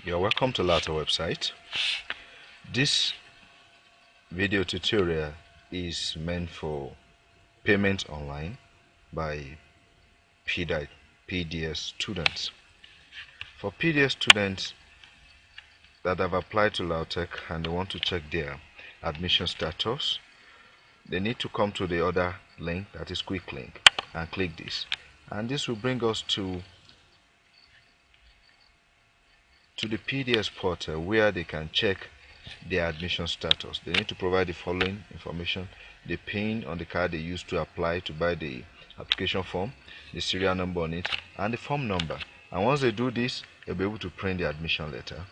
You're welcome to LAUTECH website. This video tutorial is meant for payment online by PDS students. For PDS students that have applied to LAUTECH and they want to check their admission status, they need to come to the other link, that is quick link, and click this, and this will bring us to the PDS portal where they can check their admission status. They need to provide the following information: the PIN on the card they used to apply to buy the application form, the serial number on it, and the form number. And once they do this, they'll be able to print the admission letter.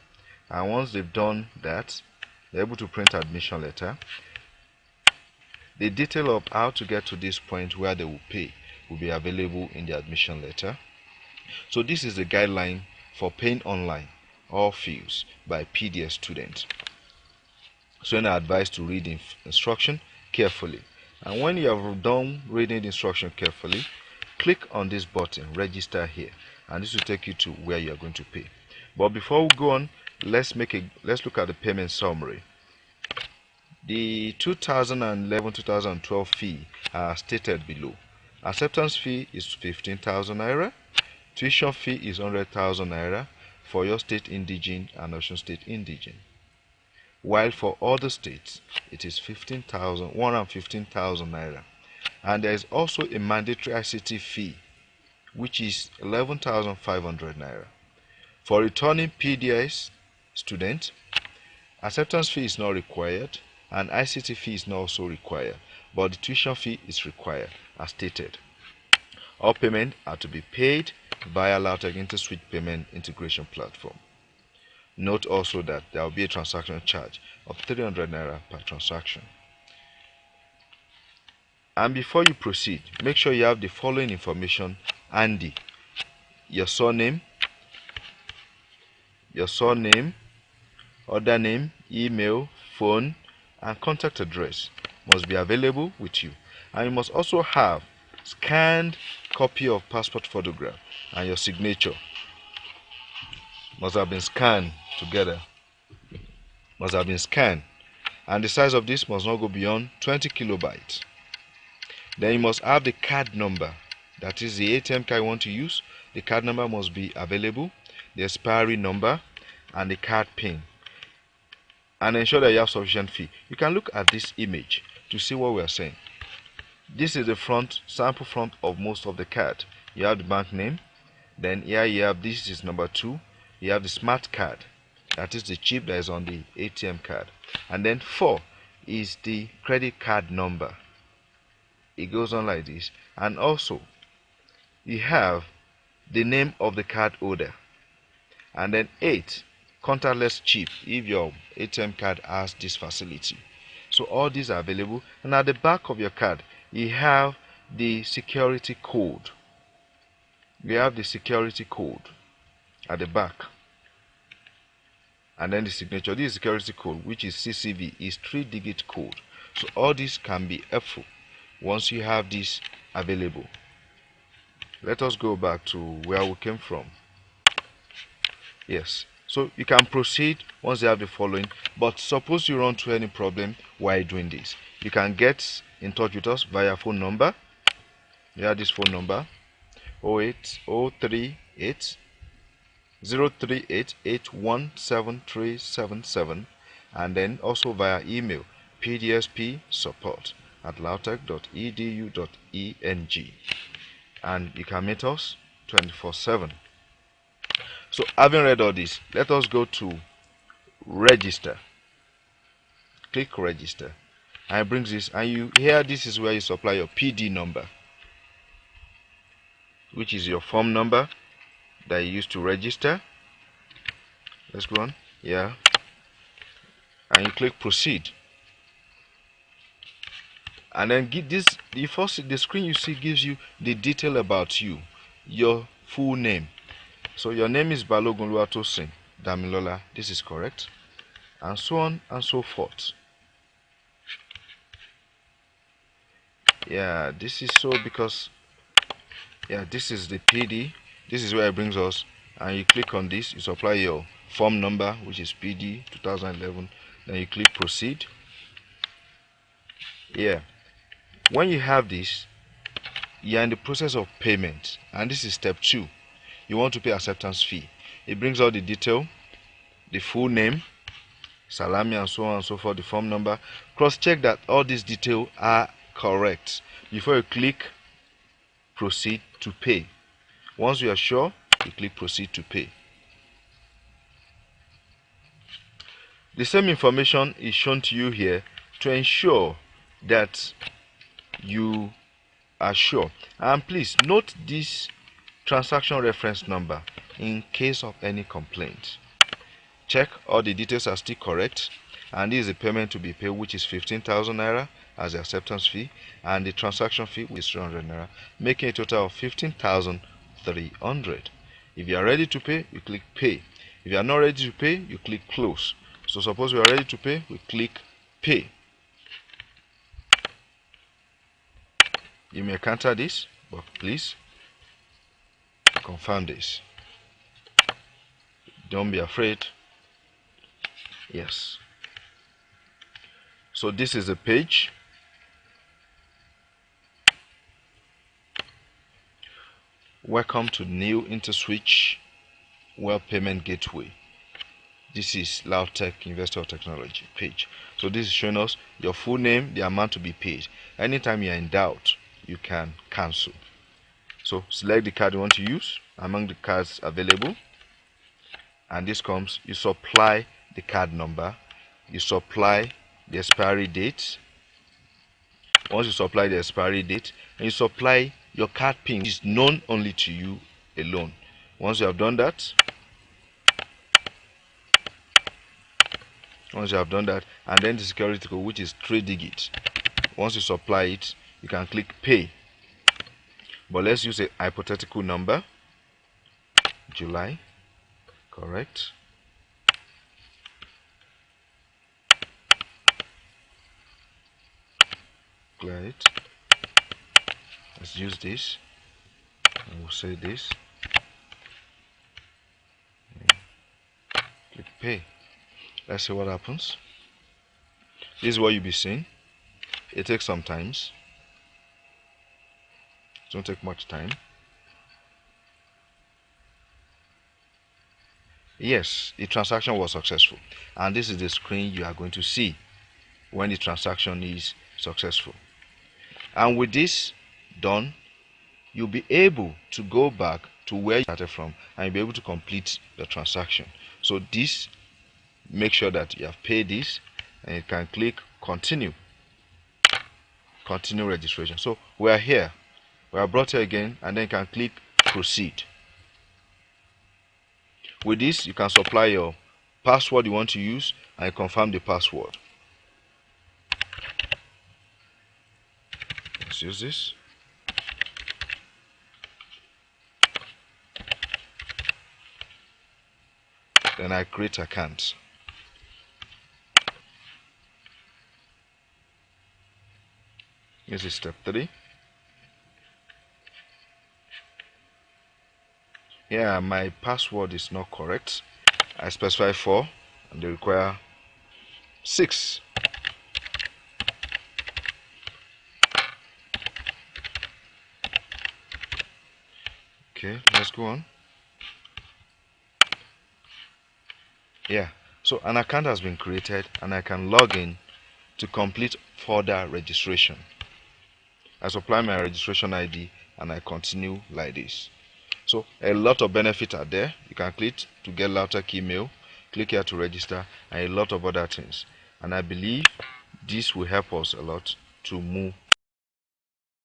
And once they've done that, they're able to print admission letter. The detail of how to get to this point where they will pay will be available in the admission letter. So this is the guideline for paying online all fees by PDS students. So I advise to read the instruction carefully, and when you have done reading the instruction carefully, click on this button, register here, and this will take you to where you are going to pay. But before we go on, let's look at the payment summary. The 2011-2012 fee are stated below. Acceptance fee is 15,000 naira. Tuition fee is 100,000 naira for your state indigene and Osun state indigene, while for other states it is 115,000 naira. And there is also a mandatory ICT fee which is 11,500 naira. For returning PDS student, acceptance fee is not required and ICT fee is not also required, but the tuition fee is required as stated. All payments are to be paid via LAUTECH InterSwitch payment integration platform. Note also that there will be a transaction charge of 300 naira per transaction. And before you proceed, make sure you have the following information handy: your surname, other name, email, phone, and contact address must be available with you. And you must also have scanned copy of passport photograph, and your signature must have been scanned together. And the size of this must not go beyond 20 kilobytes. Then you must have the card number, that is the ATM card you want to use. The card number must be available, the expiry number, and the card PIN. And ensure that you have sufficient fee. You can look at this image to see what we are saying. This is the sample front of most of the card. You have the bank name, then here you have, this is number 2, you have the smart card, that is the chip that is on the ATM card, and then 4 is the credit card number. It goes on like this, and also you have the name of the card holder, and then 8, contactless chip if your ATM card has this facility. So all these are available, and at the back of your card you have the security code. We have the security code at the back, and then the signature. This security code, which is CCV, is 3-digit code. So all this can be helpful once you have this available. Let us go back to where we came from. Yes, so you can proceed once you have the following, but suppose you run into any problem while doing this, you can get in touch with us via phone number. You have this phone number, 038 038817377, and then also via email, pdspsupport@lautech.edu.eng, and you can meet us 24/7. So having read all this, let us go to register. Click register, and it brings this, and this is where you supply your PD number, which is your form number that you used to register. Let's go on. Yeah, and you click proceed, and then the screen you see gives you the detail about you, your full name. So your name is Balogun Oluwatosin Damilola, this is correct, and so on and so forth. Yeah, this is so because this is the PD. This is where it brings us and you click on this. You supply your form number, which is PD 2011. Then you click proceed. Yeah, when you have this, you are in the process of payment, and this is step 2. You want to pay acceptance fee. It brings out the detail, the full name, salami, and so on and so forth, the form number. Cross check that all these details are correct before you click proceed to pay. Once you are sure, you click proceed to pay. The same information is shown to you here to ensure that you are sure. And please note this transaction reference number in case of any complaint. Check all the details are still correct, and this is the payment to be paid, which is 15,000 naira as the acceptance fee, and the transaction fee, which is 300 naira, making a total of 15,300. If you are ready to pay, you click pay. If you are not ready to pay, you click close. So suppose we are ready to pay, we click pay. You may counter this, but please confirm this. Don't be afraid. Yes. So this is the page. Welcome to new InterSwitch Well Payment Gateway. This is LAUTECH Investor Technology page. So this is showing us your full name, the amount to be paid. Anytime you are in doubt, you can cancel. So select the card you want to use among the cards available, and this comes. You supply the card number, you supply the expiry date. Once you supply the expiry date, and you supply your card PIN, which is known only to you alone. Once you have done that, and then the security code, which is 3 digits. Once you supply it, you can click pay. But let's use a hypothetical number. July, correct. Clear it. Let's use this, and we'll say this. Click pay. Let's see what happens. This is what you'll be seeing. It takes some time. It don't take much time. Yes, the transaction was successful, and this is the screen you are going to see when the transaction is successful. And with this done, you'll be able to go back to where you started from, and you'll be able to complete the transaction. So this, make sure that you have paid this, and you can click continue registration. So we are here, we are brought here again, and then you can click proceed. With this, you can supply your password you want to use, and you confirm the password. Let's use this. Then I create account. This is step 3. Yeah, my password is not correct. I specify 4, and they require 6. Okay, let's go on. Yeah, so an account has been created, and I can log in to complete further registration. I supply my registration ID, and I continue like this. So a lot of benefits are there. You can click to get LAUTECH email, click here to register, and a lot of other things. And I believe this will help us a lot to move